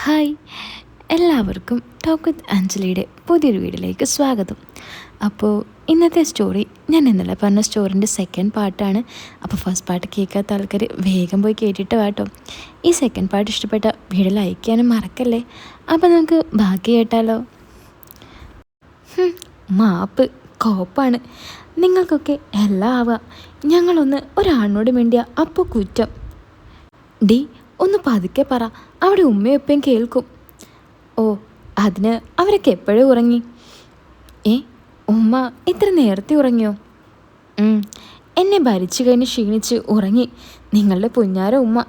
Hi, എല്ലാവർക്കും talk with അഞ്ജലിയുടെ പുതിയൊരു വീഡിയോയിലേക്ക് സ്വാഗതം. അപ്പോൾ ഇന്നത്തെ സ്റ്റോറി ഞാൻ ഇന്നലെ പറഞ്ഞ സ്റ്റോറിൻ്റെ സെക്കൻഡ് പാർട്ടാണ്. അപ്പോൾ ഫസ്റ്റ് പാർട്ട് കേൾക്കാത്ത ആൾക്കാർ വേഗം പോയി കേട്ടിട്ട് വാട്ടോ. ഈ സെക്കൻഡ് പാർട്ട് ഇഷ്ടപ്പെട്ട വീഡിയോ ലൈക്ക് ചെയ്യാനും മറക്കല്ലേ. അപ്പോൾ നമുക്ക് ബാക്കി കേട്ടാലോ. മാപ്പ് കോപ്പാണ്, നിങ്ങൾക്കൊക്കെ എല്ലാം ആവാം. ഞങ്ങളൊന്ന് ഒരാണിനോട് വേണ്ടിയ അപ്പോൾ കുറ്റം. ഡി ഒന്ന് പതുക്കെ പറ, അവിടെ ഉമ്മയും ഉപ്പയും കേൾക്കും. ഓ, അതിന് അവരൊക്കെ എപ്പോഴും ഉറങ്ങി. ഉമ്മ ഇത്ര നേരത്തെ ഉറങ്ങിയോ? എന്നെ ഭരിച്ചു കഴിഞ്ഞ് ക്ഷീണിച്ച് ഉറങ്ങി നിങ്ങളുടെ പുഞ്ഞാര ഉമ്മ.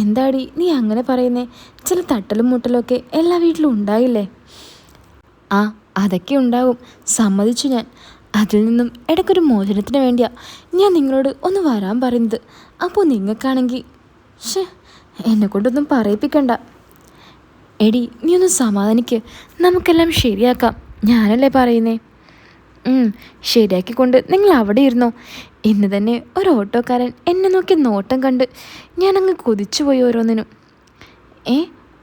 എന്താടി നീ അങ്ങനെ പറയുന്നേ? ചില തട്ടലും മുട്ടലും ഒക്കെ എല്ലാ വീട്ടിലും ഉണ്ടായില്ലേ? ആ, അതൊക്കെ ഉണ്ടാവും, സമ്മതിച്ചു ഞാൻ. അതിൽ നിന്നും ഇടയ്ക്കൊരു മോചനത്തിന് വേണ്ടിയാ ഞാൻ നിങ്ങളോട് ഒന്ന് വരാൻ പറയുന്നത്. അപ്പോൾ നിങ്ങൾക്കാണെങ്കിൽ എന്നെക്കൊണ്ടൊന്നും പറയിപ്പിക്കണ്ട. എടി, നീ ഒന്ന് സമാധാനിക്ക്, നമുക്കെല്ലാം ശരിയാക്കാം. ഞാനല്ലേ പറയുന്നേ. ശരിയാക്കിക്കൊണ്ട് നിങ്ങൾ അവിടെ ഇരുന്നോ. ഇന്ന് തന്നെ ഒരു ഓട്ടോക്കാരൻ എന്നെ നോക്കി നോട്ടം കണ്ട് ഞാനങ്ങ് കൊതിച്ചുപോയി ഓരോന്നിനും.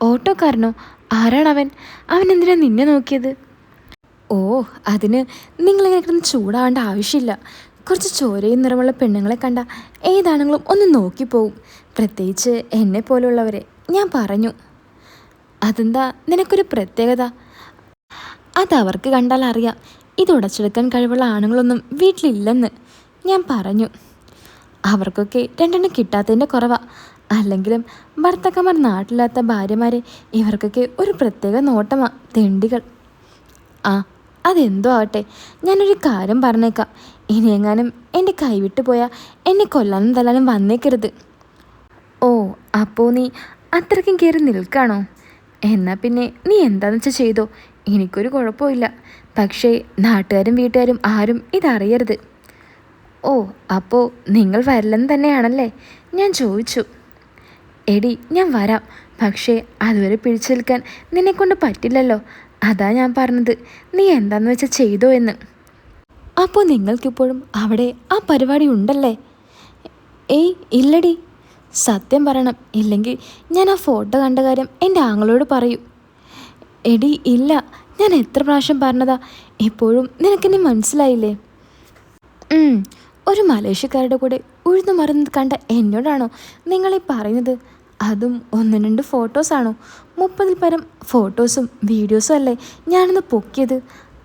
ഓട്ടോക്കാരനോ? ആരാണവൻ? അവൻ എന്തിനാ നിന്നെ നോക്കിയത്? ഓ, അതിന് നിങ്ങളിങ്ങനെ കിടന്ന് ചൂടാവേണ്ട ആവശ്യമില്ല. കുറച്ച് ചോരയും നിറമുള്ള പെണ്ണുങ്ങളെ കണ്ട ഏതാണെങ്കിലും ഒന്ന് നോക്കിപ്പോവും, പ്രത്യേകിച്ച് എന്നെ പോലുള്ളവരെ. ഞാൻ പറഞ്ഞു. അതെന്താ നിനക്കൊരു പ്രത്യേകത? അതവർക്ക് കണ്ടാൽ അറിയാം. ഇത് ഉടച്ചെടുക്കാൻ കഴിവുള്ള ആണുങ്ങളൊന്നും വീട്ടിലില്ലെന്ന് ഞാൻ പറഞ്ഞു. അവർക്കൊക്കെ രണ്ടെണ്ണം കിട്ടാത്തതിൻ്റെ കുറവാ. അല്ലെങ്കിലും ഭർത്താക്കന്മാർ നാട്ടിലാത്ത ഭാര്യമാരെ ഇവർക്കൊക്കെ ഒരു പ്രത്യേക നോട്ടമാ, തെണ്ടികൾ. അതെന്തോ ആവട്ടെ, ഞാനൊരു കാര്യം പറഞ്ഞേക്കാം. ഇനിയെങ്ങാനും എൻ്റെ കൈവിട്ടു പോയാൽ എന്നെ കൊല്ലാനും തല്ലാനും വന്നേക്കരുത്. ഓ, അപ്പോൾ നീ അത്രയ്ക്കും കയറി നിൽക്കാണോ? എന്നാൽ പിന്നെ നീ എന്താണെന്ന് വെച്ചാൽ ചെയ്തോ, എനിക്കൊരു കുഴപ്പമില്ല. പക്ഷേ നാട്ടുകാരും വീട്ടുകാരും ആരും ഇതറിയരുത്. ഓ, അപ്പോൾ നിങ്ങൾ വരില്ലെന്ന് തന്നെയാണല്ലേ? ഞാൻ ചോദിച്ചു. എടി, ഞാൻ വരാം, പക്ഷേ അതുവരെ പിടിച്ചു നിൽക്കാൻ നിന്നെക്കൊണ്ട് പറ്റില്ലല്ലോ. അതാ ഞാൻ പറഞ്ഞത്, നീ എന്താണെന്ന് വെച്ചാൽ ചെയ്തോ എന്ന്. അപ്പോൾ നിങ്ങൾക്കിപ്പോഴും അവിടെ ആ പരിപാടി ഉണ്ടല്ലേ? ഇല്ലടി, സത്യം പറയണം, ഇല്ലെങ്കിൽ ഞാൻ ആ ഫോട്ടോ കണ്ട കാര്യം എൻ്റെ ആങ്ങളോട് പറയും. എടി ഇല്ല, ഞാൻ എത്ര പ്രാവശ്യം പറഞ്ഞതാ, ഇപ്പോഴും നിനക്കെന്നെ മനസ്സിലായില്ലേ? ഒരു മലേഷ്യക്കാരുടെ കൂടെ ഉഴുതു മറുന്നത് കണ്ട എന്നോടാണോ നിങ്ങളീ പറയുന്നത്? അതും 1-2 ഫോട്ടോസാണോ? 30-ൽ പരം ഫോട്ടോസും വീഡിയോസും അല്ലേ ഞാനൊന്ന് പൊക്കിയത്.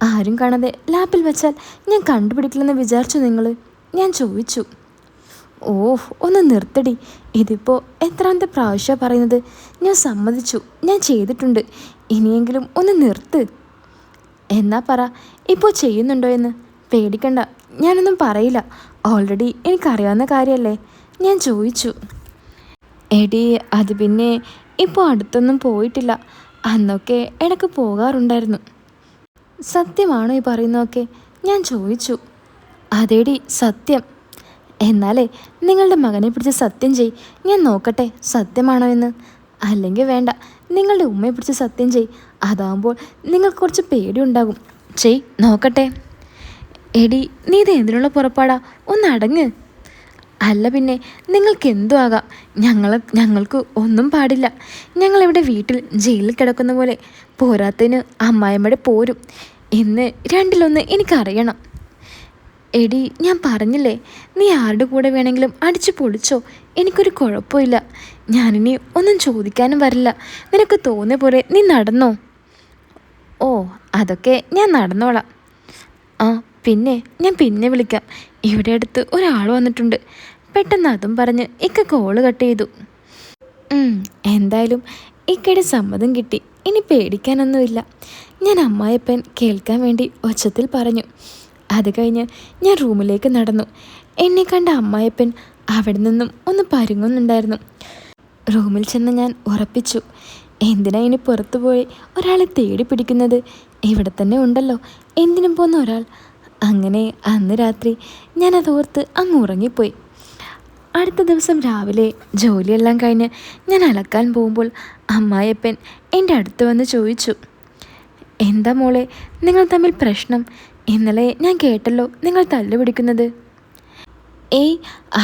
ആരും കാണാതെ ലാപ്പിൽ വെച്ചാൽ ഞാൻ കണ്ടുപിടിക്കില്ലെന്ന് വിചാരിച്ചു നിങ്ങൾ? ഞാൻ ചോദിച്ചു. ഒന്ന് നിർത്തടി, ഇതിപ്പോൾ എത്രാമത്തെ പ്രാവശ്യമാണ് പറയുന്നത്? ഞാൻ സമ്മതിച്ചു, ഞാൻ ചെയ്തിട്ടുണ്ട്. ഇനിയെങ്കിലും ഒന്ന് നിർത്ത്. എന്നാ പറ, ഇപ്പോൾ ചെയ്യുന്നുണ്ടോ എന്ന്? പേടിക്കണ്ട, ഞാനൊന്നും പറയില്ല. ഓൾറെഡി എനിക്കറിയാവുന്ന കാര്യമല്ലേ? ഞാൻ ചോദിച്ചു. എടി, അത് പിന്നെ ഇപ്പോൾ അടുത്തൊന്നും പോയിട്ടില്ല. അന്നൊക്കെ ഇടയ്ക്ക് പോകാറുണ്ടായിരുന്നു. സത്യമാണോ ഈ പറയുന്നതൊക്കെ? ഞാൻ ചോദിച്ചു. അതേടി, സത്യം. എന്നാലേ നിങ്ങളുടെ മകനെ പിടിച്ച് സത്യം ചെയ്, ഞാൻ നോക്കട്ടെ സത്യമാണോ എന്ന്. അല്ലെങ്കിൽ വേണ്ട, നിങ്ങളുടെ ഉമ്മയെ പിടിച്ച് സത്യം ചെയ്. അതാകുമ്പോൾ നിങ്ങൾക്ക് കുറച്ച് പേടിയുണ്ടാകും. നോക്കട്ടെ. എടി, നീ ഇത് എന്തിനുള്ള പുറപ്പാടാ? ഒന്ന് അടങ്ങ്. അല്ല പിന്നെ, നിങ്ങൾക്ക് എന്തു ആകാം, ഞങ്ങൾക്ക് ഒന്നും പാടില്ല. ഞങ്ങളിവിടെ വീട്ടിൽ ജയിലിൽ കിടക്കുന്ന പോലെ. പോരാത്തതിന് അമ്മായിമ്മയുടെ പോരും. ഇന്ന് 2-1 എനിക്കറിയണം. എടി, ഞാൻ പറഞ്ഞില്ലേ, നീ ആരുടെ കൂടെ വേണമെങ്കിലും അടിച്ചു പൊളിച്ചോ, എനിക്കൊരു കുഴപ്പമില്ല. ഞാനിനി ഒന്നും ചോദിക്കാനും വരില്ല. നിനക്ക് തോന്നിയ പോലെ നീ നടന്നോ? അതൊക്കെ ഞാൻ നടന്നോളാം. പിന്നെ ഞാൻ പിന്നെ വിളിക്കാം. ഇവിടെ അടുത്ത് ഒരാൾ വന്നിട്ടുണ്ട്. പെട്ടെന്ന് അതും പറഞ്ഞ് ഇക്ക കോള് കട്ട് ചെയ്തു. എന്തായാലും ഇക്കയുടെ സമ്മതം കിട്ടി, ഇനി പേടിക്കാനൊന്നുമില്ല. ഞാൻ അമ്മായിയപ്പൻ കേൾക്കാൻ വേണ്ടി ഒച്ചത്തിൽ പറഞ്ഞു. അത് കഴിഞ്ഞ് ഞാൻ റൂമിലേക്ക് നടന്നു. എന്നെ കണ്ട അമ്മായിയപ്പൻ അവിടെ നിന്നും ഒന്ന് പരുങ്ങുന്നുണ്ടായിരുന്നു. റൂമിൽ ചെന്ന് ഞാൻ ഉറപ്പിച്ചു, എന്തിനാ ഇനി പുറത്തു പോയി ഒരാളെ തേടി പിടിക്കുന്നത്? ഇവിടെ തന്നെ ഉണ്ടല്ലോ എന്തിനും പോകുന്ന ഒരാൾ. അങ്ങനെ അന്ന് രാത്രി ഞാനതോർത്ത് അങ്ങ് ഉറങ്ങിപ്പോയി. അടുത്ത ദിവസം രാവിലെ ജോലിയെല്ലാം കഴിഞ്ഞ് ഞാൻ അലക്കാൻ പോകുമ്പോൾ അമ്മായിയപ്പൻ എൻ്റെ അടുത്ത് വന്ന് ചോദിച്ചു, എന്താ മോളെ, നിങ്ങൾ തമ്മിൽ പ്രശ്നം? ഇന്നലെ ഞാൻ കേട്ടല്ലോ നിങ്ങൾ തല്ലുപിടിക്കുന്നത്.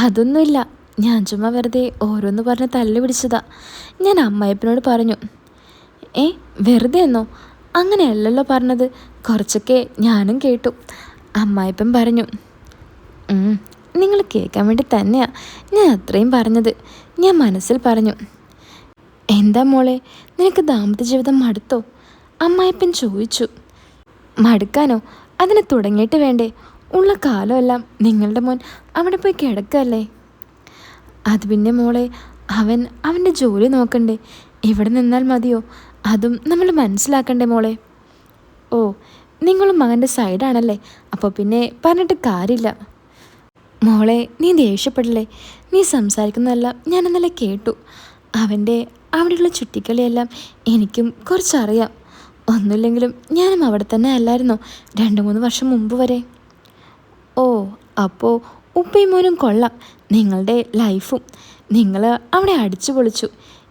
അതൊന്നുമില്ല, ഞാൻ ചുമ്മാ വെറുതെ ഓരോന്ന് പറഞ്ഞ് തല്ലുപിടിച്ചതാ. ഞാൻ അമ്മായിയപ്പനോട് പറഞ്ഞു. ഏ വെറുതെ എന്നോ? അങ്ങനെയല്ലല്ലോ പറഞ്ഞത്. കുറച്ചൊക്കെ ഞാനും കേട്ടു. അമ്മായിപ്പൻ പറഞ്ഞു. നിങ്ങൾ കേൾക്കാൻ വേണ്ടി തന്നെയാ ഞാൻ അത്രയും പറഞ്ഞത്. ഞാൻ മനസ്സിൽ പറഞ്ഞു. എന്താ മോളെ, നിനക്ക് ദാമ്പത്യ ജീവിതം മടുത്തോ? അമ്മായിപ്പൻ ചോദിച്ചു. മടുക്കാനോ? അതിന് തുടങ്ങിയിട്ട് വേണ്ടേ? ഉള്ള കാലമെല്ലാം നിങ്ങളുടെ മോൻ അവിടെ പോയി കിടക്കല്ലേ. അത് പിന്നെ മോളെ, അവൻ്റെ ജോലി നോക്കണ്ടേ? ഇവിടെ നിന്നാൽ മതിയോ? അതും നമ്മൾ മനസ്സിലാക്കണ്ടേ മോളെ? ഓ, നിങ്ങളും മകൻ്റെ സൈഡാണല്ലേ? അപ്പോൾ പിന്നെ പറഞ്ഞിട്ട് കാര്യമില്ല. മോളെ, നീ ദേഷ്യപ്പെടില്ലേ? നീ സംസാരിക്കുന്നതെല്ലാം ഞാൻ ഇന്നലെ കേട്ടു. അവിടെയുള്ള ചുറ്റിക്കളിയെല്ലാം എനിക്കും കുറച്ചറിയാം. ഒന്നുമില്ലെങ്കിലും ഞാനും അവിടെ തന്നെ അല്ലായിരുന്നോ 2-3 വർഷം മുമ്പ് വരെ? ഓ, അപ്പോൾ ഉപ്പയും മോനും കൊള്ളാം. നിങ്ങളുടെ ലൈഫും നിങ്ങൾ അവിടെ അടിച്ചു പൊളിച്ചു.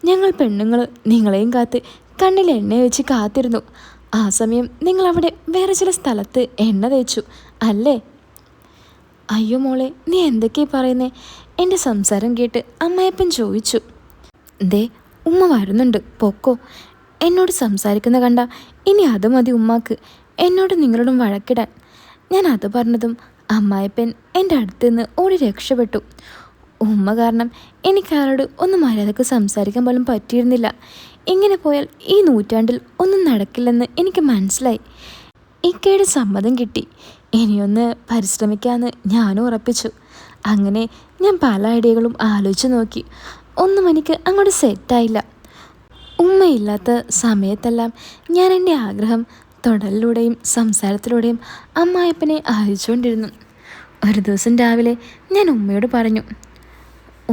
ഞങ്ങൾ പെണ്ണുങ്ങൾ നിങ്ങളെയും കാത്ത് കണ്ണിൽ എണ്ണ വെച്ച് കാത്തിരുന്നു. ആ സമയം നിങ്ങളവിടെ വേറെ ചില സ്ഥലത്ത് എണ്ണ തേച്ചു അല്ലേ? അയ്യോ മോളെ, നീ എന്തൊക്കെയാ പറയുന്നേ? എൻ്റെ സംസാരം കേട്ട് അമ്മായപ്പൻ ചോദിച്ചു. ദേ, ഉമ്മ വരുന്നുണ്ട്, പൊക്കോ. എന്നോട് സംസാരിക്കുന്ന കണ്ട ഇനി അത് മതി ഉമ്മാക്ക് എന്നോട് നിങ്ങളോടും വഴക്കിടാൻ. ഞാൻ അത് പറഞ്ഞതും അമ്മായപ്പൻ എൻ്റെ അടുത്ത് നിന്ന് ഓടി രക്ഷപ്പെട്ടു. ഉമ്മ കാരണം എനിക്കയാളോട് ഒന്ന് മര്യാദക്ക് സംസാരിക്കാൻ പോലും പറ്റിയിരുന്നില്ല. ഇങ്ങനെ പോയാൽ ഈ നൂറ്റാണ്ടിൽ ഒന്നും നടക്കില്ലെന്ന് എനിക്ക് മനസ്സിലായി. ഇക്കയുടെ സമ്മതം കിട്ടി. ഇനിയൊന്ന് പരിശ്രമിക്കാമെന്ന് ഞാനും ഉറപ്പിച്ചു. അങ്ങനെ ഞാൻ പല ഐഡിയകളും ആലോചിച്ച് നോക്കി. ഒന്നും എനിക്ക് അങ്ങോട്ട് സെറ്റായില്ല. ഉമ്മയില്ലാത്ത സമയത്തെല്ലാം ഞാൻ എൻ്റെ ആഗ്രഹം തൊടലിലൂടെയും സംസാരത്തിലൂടെയും അമ്മായപ്പനെ അറിയിച്ചുകൊണ്ടിരുന്നു. ഒരു ദിവസം രാവിലെ ഞാൻ ഉമ്മയോട് പറഞ്ഞു,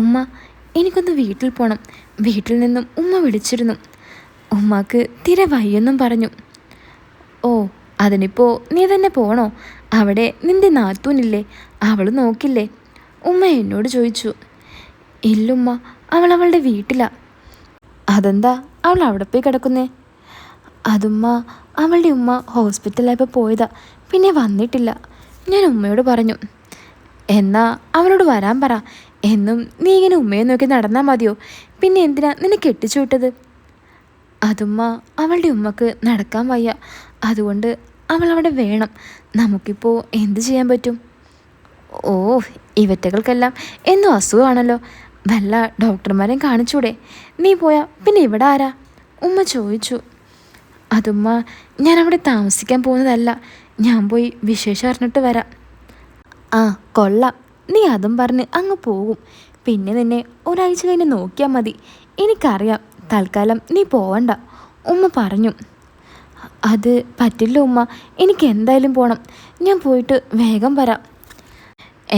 ഉമ്മ, എനിക്കൊന്ന് വീട്ടിൽ പോകണം. വീട്ടിൽ നിന്നും ഉമ്മ വിളിച്ചിരുന്നു. ഉമ്മാക്ക് തീരെ വയ്യെന്നും പറഞ്ഞു. ഓ, അതിനിപ്പോൾ നീ തന്നെ പോകണോ? അവിടെ നിൻ്റെ നാത്തൂനില്ലേ, അവൾ നോക്കില്ലേ? ഉമ്മ എന്നോട് ചോദിച്ചു. ഇല്ലുമ്മ, അവളുടെ വീട്ടിലാണ്. അതെന്താ അവൾ അവിടെ പോയി കിടക്കുന്നേ? അതുമ്മ, അവളുടെ ഉമ്മ ഹോസ്പിറ്റലായപ്പോൾ പോയതാ, പിന്നെ വന്നിട്ടില്ല. ഞാൻ ഉമ്മയോട് പറഞ്ഞു. എന്നാ അവളോട് വരാൻ പറ. എന്നും നീ ഇങ്ങനെ ഉമ്മയെ നോക്കി നടന്നാൽ മതിയോ? പിന്നെ എന്തിനാ നിന്നെ കെട്ടിച്ചു വിട്ടത്? അതുമ്മ, അവളുടെ ഉമ്മക്ക് നടക്കാൻ വയ്യ, അതുകൊണ്ട് അവൾ അവിടെ വേണം. നമുക്കിപ്പോൾ എന്ത് ചെയ്യാൻ പറ്റും? ഓ, ഇവറ്റകൾക്കെല്ലാം എന്നും അസുഖമാണല്ലോ. വല്ല ഡോക്ടർമാരെയും കാണിച്ചൂടെ? നീ പോയാ പിന്നെ ഇവിടെ ആരാ? ഉമ്മ ചോദിച്ചു. അതുമ്മ, ഞാൻ അവിടെ താമസിക്കാൻ പോകുന്നതല്ല. ഞാൻ പോയി വിശേഷം അറിഞ്ഞിട്ട് വരാം. ആ, കൊള്ളാം. നീ അതും പറഞ്ഞ് അങ്ങ് പോകും. പിന്നെ നിന്നെ ഒരാഴ്ച കഴിഞ്ഞ് നോക്കിയാൽ മതി. എനിക്കറിയാം, തൽക്കാലം നീ പോവണ്ട, ഉമ്മ പറഞ്ഞു. അത് പറ്റില്ല ഉമ്മ, എനിക്ക് എന്തായാലും പോകണം. ഞാൻ പോയിട്ട് വേഗം വരാം.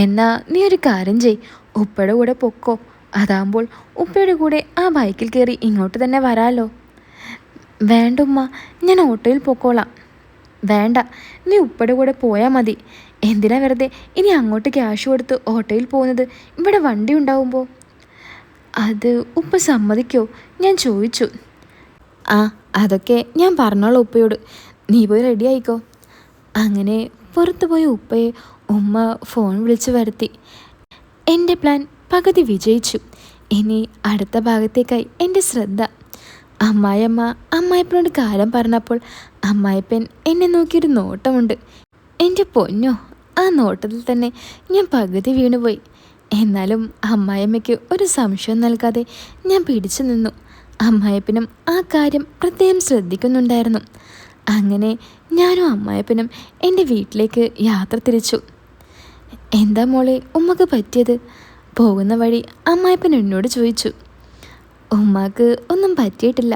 എന്നാ നീ ഒരു കാര്യം ചെയ്, ഉപ്പയുടെ കൂടെ പൊക്കോ. അതാകുമ്പോൾ ഉപ്പയുടെ കൂടെ ആ ബൈക്കിൽ കയറി ഇങ്ങോട്ട് തന്നെ വരാമല്ലോ. വേണ്ട ഉമ്മ, ഞാൻ ഓട്ടോയിൽ പൊക്കോളാം. വേണ്ട, നീ ഉപ്പയുടെ കൂടെ പോയാൽ മതി. എന്തിനാ വെറുതെ ഇനി അങ്ങോട്ട് ക്യാഷ് കൊടുത്ത് ഓട്ടോയിൽ പോകുന്നത്, ഇവിടെ വണ്ടി ഉണ്ടാവുമ്പോൾ? അത് ഉപ്പ സമ്മതിക്കോ? ഞാൻ ചോദിച്ചു. ആ, അതൊക്കെ ഞാൻ പറഞ്ഞോളാം ഉപ്പയോട്. നീ പോയി റെഡി ആയിക്കോ. അങ്ങനെ പുറത്തു പോയ ഉപ്പയെ ഉമ്മ ഫോൺ വിളിച്ച് വരുത്തി. എൻ്റെ പ്ലാൻ പകുതി വിജയിച്ചു. ഇനി അടുത്ത ഭാഗത്തേക്കായി എൻ്റെ ശ്രദ്ധ. അമ്മായിപ്പനോട് കാര്യം പറഞ്ഞപ്പോൾ അമ്മായിപ്പൻ എന്നെ നോക്കിയൊരു നോട്ടമുണ്ട്. എൻ്റെ പൊന്നോ, ആ നോട്ടത്തിൽ തന്നെ ഞാൻ പകുതി വീണുപോയി. എന്നാലും അമ്മായിയമ്മയ്ക്ക് ഒരു സംശയം നൽകാതെ ഞാൻ പിടിച്ചു നിന്നു. അമ്മായിപ്പനും ആ കാര്യം പ്രത്യേകം ശ്രദ്ധിക്കുന്നുണ്ടായിരുന്നു. അങ്ങനെ ഞാനും അമ്മായിപ്പനും എൻ്റെ വീട്ടിലേക്ക് യാത്ര തിരിച്ചു. എന്താ മോളെ ഉമ്മക്ക് പറ്റിയത്? പോകുന്ന വഴി അമ്മായിപ്പൻ എന്നോട് ചോദിച്ചു. ഉമ്മാക്ക് ഒന്നും പറ്റിയിട്ടില്ല.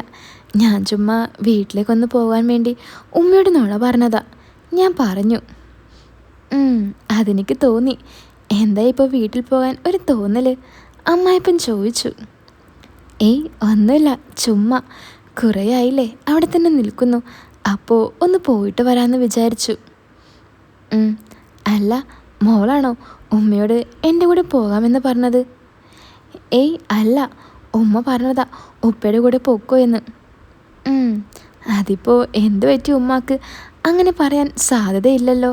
ഞാൻ ചുമ്മാ വീട്ടിലേക്കൊന്ന് പോകാൻ വേണ്ടി ഉമ്മയോട് നുണ പറഞ്ഞതാ. ഞാൻ പറഞ്ഞു. അതെനിക്ക് തോന്നി. എന്താ ഇപ്പോൾ വീട്ടിൽ പോകാൻ ഒരു തോന്നൽ? അമ്മായിപ്പൻ ചോദിച്ചു. ഏയ് ഒന്നുമില്ല, ചുമ്മാ. കുറേ ആയില്ലേ അവിടെ തന്നെ നിൽക്കുന്നു, അപ്പോൾ ഒന്ന് പോയിട്ട് വരാമെന്ന് വിചാരിച്ചു. അല്ല, മോളാണോ ഉമ്മയോട് എൻ്റെ കൂടെ പോകാമെന്ന് പറഞ്ഞത്? ഏയ് അല്ല, ഉമ്മ പറഞ്ഞതാ ഉപ്പയുടെ കൂടെ പൊക്കോ എന്ന്. അതിപ്പോൾ എന്ത് പറ്റി ഉമ്മാക്ക് അങ്ങനെ പറയാൻ സാധ്യതയില്ലല്ലോ.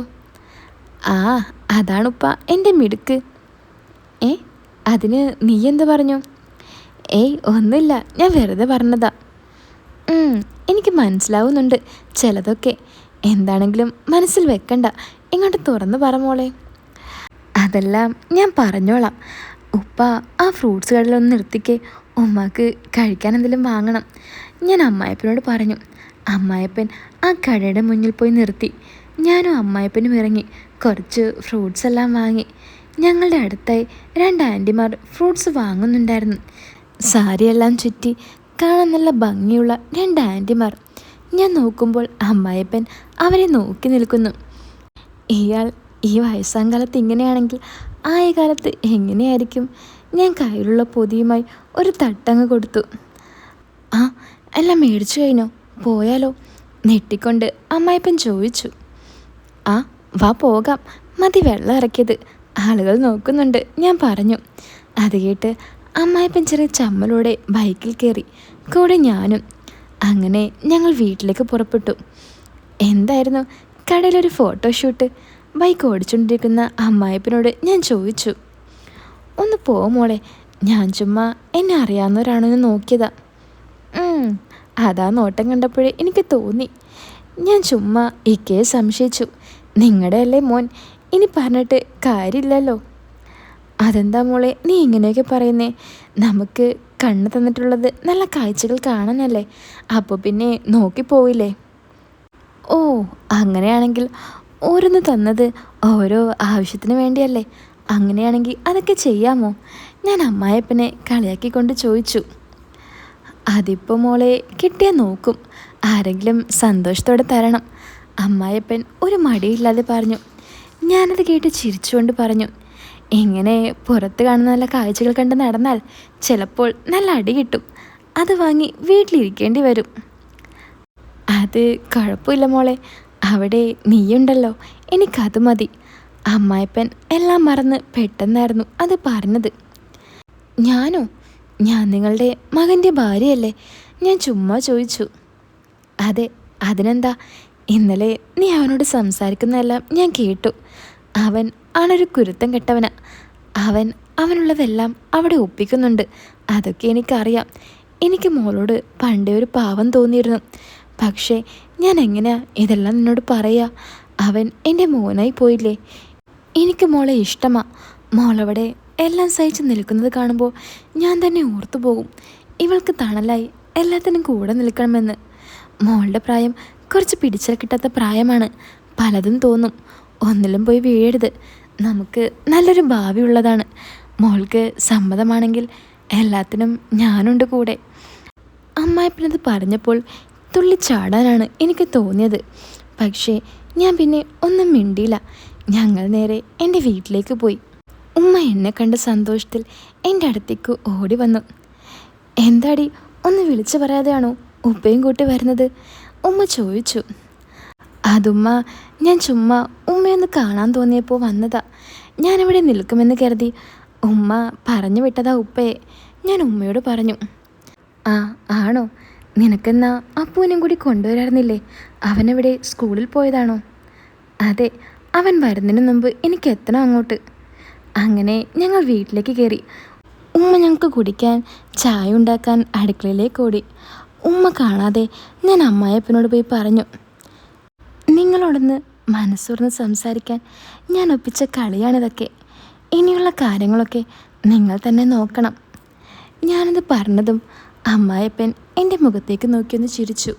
ആ, അതാണുപ്പ എൻ്റെ മിടുക്ക്. അതിന് നീ എന്ത് പറഞ്ഞു? ഏയ് ഒന്നുമില്ല, ഞാൻ വെറുതെ പറഞ്ഞതാ. എനിക്ക് മനസ്സിലാവുന്നുണ്ട് ചിലതൊക്കെ. എന്താണെങ്കിലും മനസ്സിൽ വെക്കണ്ട, ഇങ്ങോട്ട് തുറന്നു പറ മോളെ. അതെല്ലാം ഞാൻ പറഞ്ഞോളാം. ഉപ്പ ആ ഫ്രൂട്ട്സ് കടയിലൊന്ന് നിർത്തിക്കേ, ഉമ്മാക്ക് കഴിക്കാൻ എന്തെങ്കിലും വാങ്ങണം. ഞാൻ അമ്മായപ്പനോട് പറഞ്ഞു. അമ്മായപ്പൻ ആ കടയുടെ മുന്നിൽ പോയി നിർത്തി. ഞാനും അമ്മായപ്പനും ഇറങ്ങി കുറച്ച് ഫ്രൂട്ട്സ് എല്ലാം വാങ്ങി. ഞങ്ങളുടെ അടുത്തായി 2 ആൻറ്റിമാർ ഫ്രൂട്ട്സ് വാങ്ങുന്നുണ്ടായിരുന്നു. സാരിയെല്ലാം ചുറ്റി കാണാൻ നല്ല ഭംഗിയുള്ള 2 ആൻറ്റിമാർ. ഞാൻ നോക്കുമ്പോൾ അമ്മായപ്പൻ അവരെ നോക്കി നിൽക്കുന്നു. ഇയാൾ ഈ വയസ്സാം കാലത്ത് ഇങ്ങനെയാണെങ്കിൽ ആയ കാലത്ത് എങ്ങനെയായിരിക്കും? ഞാൻ കയ്യിലുള്ള പൊതിയുമായി ഒരു തട്ടങ്ങ് കൊടുത്തു. ആ, എല്ലാം മേടിച്ചു കഴിഞ്ഞോ? പോയാലോ? നെട്ടിക്കൊണ്ട് അമ്മായിപ്പൻ ചോദിച്ചു. ആ, വാ പോകാം, മതി വെള്ളം ഇറക്കിയത്, ആളുകൾ നോക്കുന്നുണ്ട്, ഞാൻ പറഞ്ഞു. അത് കേട്ട് അമ്മായിപ്പൻ ചെറിയ ചമ്മലോടെ ബൈക്കിൽ കയറി, കൂടെ ഞാനും. അങ്ങനെ ഞങ്ങൾ വീട്ടിലേക്ക് പുറപ്പെട്ടു. എന്തായിരുന്നു കടയിലൊരു ഫോട്ടോഷൂട്ട്? ബൈക്ക് ഓടിച്ചുകൊണ്ടിരിക്കുന്ന അമ്മായിപ്പനോട് ഞാൻ ചോദിച്ചു. ഒന്ന് പോ മോളെ, ഞാൻ ചുമ്മാ എന്നെ അറിയാവുന്നവരാണോ എന്ന് നോക്കിയതാ. അതാ നോട്ടം കണ്ടപ്പോഴേ എനിക്ക് തോന്നി. ഞാൻ ചുമ്മാ ഇക്കയെ സംശയിച്ചു. നിങ്ങളുടെ അല്ലേ മോൻ, ഇനി പറഞ്ഞിട്ട് കാര്യമില്ലല്ലോ. അതെന്താ മോളെ നീ ഇങ്ങനെയൊക്കെ പറയുന്നേ? നമുക്ക് കണ്ണ് തന്നിട്ടുള്ളത് നല്ല കാഴ്ചകൾ കാണാനല്ലേ, അപ്പോൾ പിന്നെ നോക്കിപ്പോവില്ലേ? ഓ, അങ്ങനെയാണെങ്കിൽ ഓരോന്ന് തന്നത് ഓരോ ആവശ്യത്തിന് വേണ്ടിയല്ലേ? അങ്ങനെയാണെങ്കിൽ അതൊക്കെ ചെയ്യാമോ? ഞാൻ അമ്മായപ്പനെ കളിയാക്കിക്കൊണ്ട് ചോദിച്ചു. അതിപ്പോൾ മോളെ കിട്ടിയാൽ നോക്കും, ആരെങ്കിലും സന്തോഷത്തോടെ തരണം, അമ്മായപ്പൻ ഒരു മടിയില്ലാതെ പറഞ്ഞു. ഞാനത് കേട്ട് ചിരിച്ചുകൊണ്ട് പറഞ്ഞു. ഇങ്ങനെ പുറത്ത് കാണുന്ന നല്ല കാഴ്ചകൾ കണ്ട് നടന്നാൽ ചിലപ്പോൾ നല്ല അടി കിട്ടും, അത് വാങ്ങി വീട്ടിലിരിക്കേണ്ടി വരും. അത് കുഴപ്പമില്ല മോളെ, അവിടെ നീയുണ്ടല്ലോ, എനിക്കത് മതി. അമ്മായപ്പൻ എല്ലാം മറന്ന് പെട്ടെന്നായിരുന്നു അത് പറഞ്ഞത്. ഞാനോ? ഞാൻ നിങ്ങളുടെ മകൻ്റെ ഭാര്യയല്ലേ? ഞാൻ ചുമ്മാ ചോദിച്ചു. അതെ, അതിനെന്താ? ഇന്നലെ നീ അവനോട് സംസാരിക്കുന്നതെല്ലാം ഞാൻ കേട്ടു. അവൻ ആണൊരു കുരുത്തം കെട്ടവനാ. അവനുള്ളതെല്ലാം അവിടെ ഒപ്പിക്കുന്നുണ്ട്, അതൊക്കെ എനിക്കറിയാം. എനിക്ക് മോളോട് പണ്ടേ ഒരു പാവം തോന്നിയിരുന്നു. പക്ഷേ ഞാൻ എങ്ങനെയാ ഇതെല്ലാം നിന്നോട് പറയാ? അവൻ എൻ്റെ മോനായി പോയില്ലേ? എനിക്ക് മോളെ ഇഷ്ടമാ. മോളവിടെ എല്ലാം സഹിച്ച് നിൽക്കുന്നത് കാണുമ്പോൾ ഞാൻ തന്നെ ഓർത്തു പോകും, ഇവൾക്ക് തണലായി എല്ലാത്തിനും കൂടെ നിൽക്കണമെന്ന്. മോളുടെ പ്രായം കുറച്ച് പിടിച്ചാൽ കിട്ടാത്ത പ്രായമാണ്. പലതും തോന്നും, ഒന്നിലും പോയി വീഴരുത്. നമുക്ക് നല്ലൊരു ഭാവിയുള്ളതാണ്. മോൾക്ക് സമ്മതമാണെങ്കിൽ എല്ലാത്തിനും ഞാനുണ്ട് കൂടെ. അമ്മായിപ്പനത് പറഞ്ഞപ്പോൾ തുള്ളിച്ചാടാനാണ് എനിക്ക് തോന്നിയത്. പക്ഷേ ഞാൻ പിന്നെ ഒന്നും മിണ്ടിയില്ല. ഞങ്ങൾ നേരെ എൻ്റെ വീട്ടിലേക്ക് പോയി. ഉമ്മ എന്നെ കണ്ട സന്തോഷത്തിൽ എൻ്റെ അടുത്തേക്ക് ഓടി വന്നു. എന്താടി, ഒന്ന് വിളിച്ചു പറയാതെയാണോ ഉപ്പയും കൂട്ടി വരുന്നത്? ഉമ്മ ചോദിച്ചു. അതുമ്മ, ഞാൻ ചുമ്മാ ഉമ്മയൊന്ന് കാണാൻ തോന്നിയപ്പോൾ വന്നതാ. ഞാനിവിടെ നിൽക്കുമെന്ന് കരുതി ഉമ്മ പറഞ്ഞു വിട്ടതാ ഉപ്പയെ. ഞാൻ ഉമ്മയോട് പറഞ്ഞു. ആ, ആണോ? നിനക്കെന്നാ അപ്പൂനും കൂടി കൊണ്ടുവരായിരുന്നില്ലേ? അവനെവിടെ സ്കൂളിൽ പോയതാണോ? അതെ, അവൻ വരുന്നതിന് മുമ്പ് എനിക്ക് എത്തണം അങ്ങോട്ട്. അങ്ങനെ ഞങ്ങൾ വീട്ടിലേക്ക് കയറി. ഉമ്മ ഞങ്ങൾക്ക് കുടിക്കാൻ ചായ ഉണ്ടാക്കാൻ അടുക്കളയിലേക്ക് ഓടി. ഉമ്മ കാണാതെ ഞാൻ അമ്മായിയപ്പനോട് പോയി പറഞ്ഞു. നിങ്ങളോടൊന്ന് മനസ്സുറന്ന് സംസാരിക്കാൻ ഞാൻ ഒപ്പിച്ച കളിയാണിതൊക്കെ. ഇനിയുള്ള കാര്യങ്ങളൊക്കെ നിങ്ങൾ തന്നെ നോക്കണം. ഞാനത് പറഞ്ഞതും അമ്മായിയപ്പൻ എൻ്റെ മുഖത്തേക്ക് നോക്കിയൊന്ന് ചിരിച്ചു.